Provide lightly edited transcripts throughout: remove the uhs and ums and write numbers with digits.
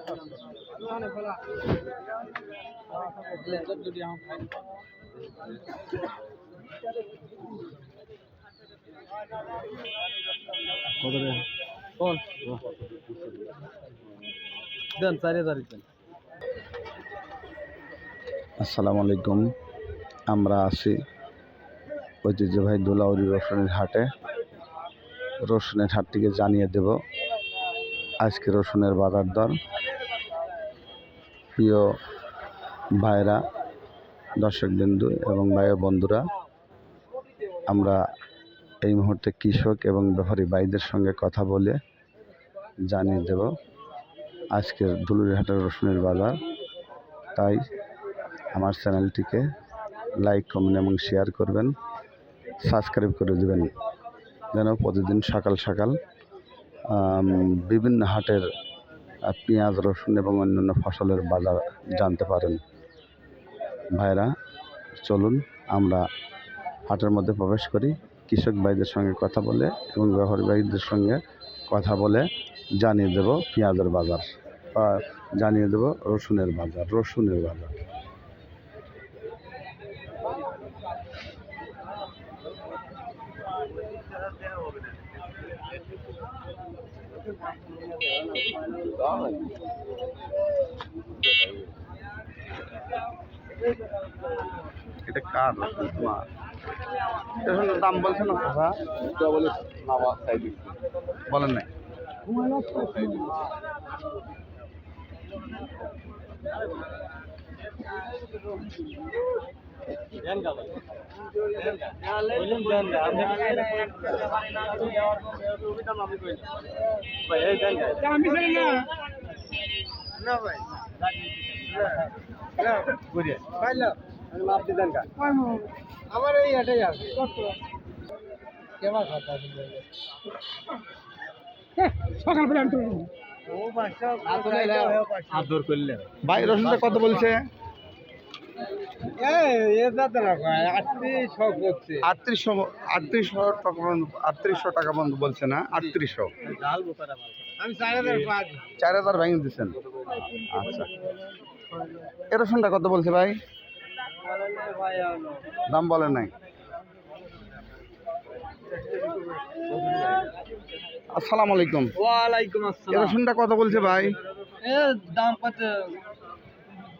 আসসালামু আলাইকুম। আমরা আছি ঐতিহ্যবাহী দুলাউরি রসুনের হাটে। রসুনের হাট থেকে জানিয়ে দেব আজকে রসুনের বাজার দর। প্রিয় ভাইরা, দর্শকবিন্দু এবং ভাই বন্ধুরা, আমরা এই মুহূর্তে কৃষক এবং ব্যাপারী ভাইদের সঙ্গে কথা বলে জানিয়ে দেব আজকের দুলাউরি হাটের রসুনের বাজার। তাই আমার চ্যানেলটিকে লাইক, কমেন্ট এবং শেয়ার করবেন, সাবস্ক্রাইব করে দেবেন, যেন প্রতিদিন সকাল সকাল বিভিন্ন হাটের পেঁয়াজ, রসুন এবং অন্যান্য ফসলের বাজার জানতে পারেন। ভাইরা, চলুন আমরা হাটের মধ্যে প্রবেশ করি, কৃষক ভাইদের সঙ্গে কথা বলে এবং ব্যাপারী ভাইদের সঙ্গে কথা বলে জানিয়ে দেব পেঁয়াজের বাজার, বা জানিয়ে দেব রসুনের বাজার। এটা কার রসুন? তোমার রসুনের দাম বলছে না কথা বলেন নাই? আমার এই এটাই আছে সকালবেলা আদর করলে ভাই রসুনটা কত বলছে? 3800 টাকা বন্ধ বলছে না? 3800 আমি 4000 ভেঙে দিচ্ছেন। আচ্ছা, এ রসুনটা কত বলছে ভাই? দাম বলেন নাই? আসসালামু আলাইকুম। ওয়ালাইকুম এ আসসালাম। রসুনটা কত বলছে ভাই? এর দাম কত?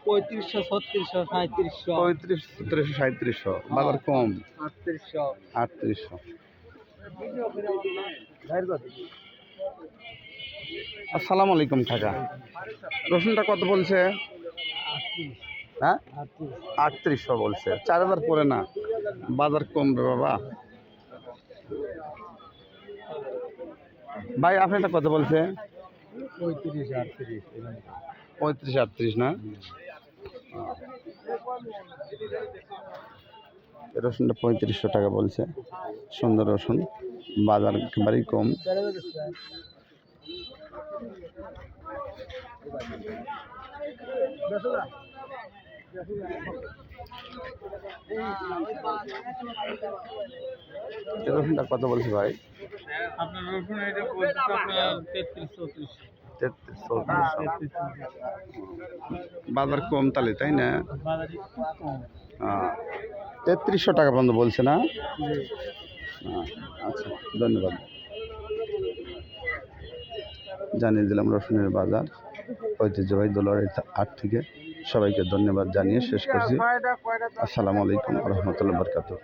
3500, 3600, 3700, 3500, 3700। বাজার কম। 3800। আসসালামু আলাইকুম কাকা। রসুনটা কত বলছে? হ্যাঁ, 3800 বলছে। 4000 পরে না, বাজার কমবে বাবা। ভাই আপনারটা কত বলছে? 35-38 না? রসুনটা 3500 টাকা বলছে। সুন্দর রসুন, বাজার একেবারেই কম। রসুনটা কত বলছে ভাই? আপনার রসুন এটা বলতে আপনার 33-34। বাজার কম তাহলে, তাই না? 3300 টাকা পর্যন্ত বলছে না? আচ্ছা, ধন্যবাদ। জানিয়ে দিলাম রসুনের বাজার ঐতিহ্যবাহী দুলাউরি হাট থেকে। সবাইকে ধন্যবাদ জানিয়ে শেষ করছি। আসসালামু আলাইকুম ওয়া রাহমাতুল্লাহি ওয়া বারাকাতুহু।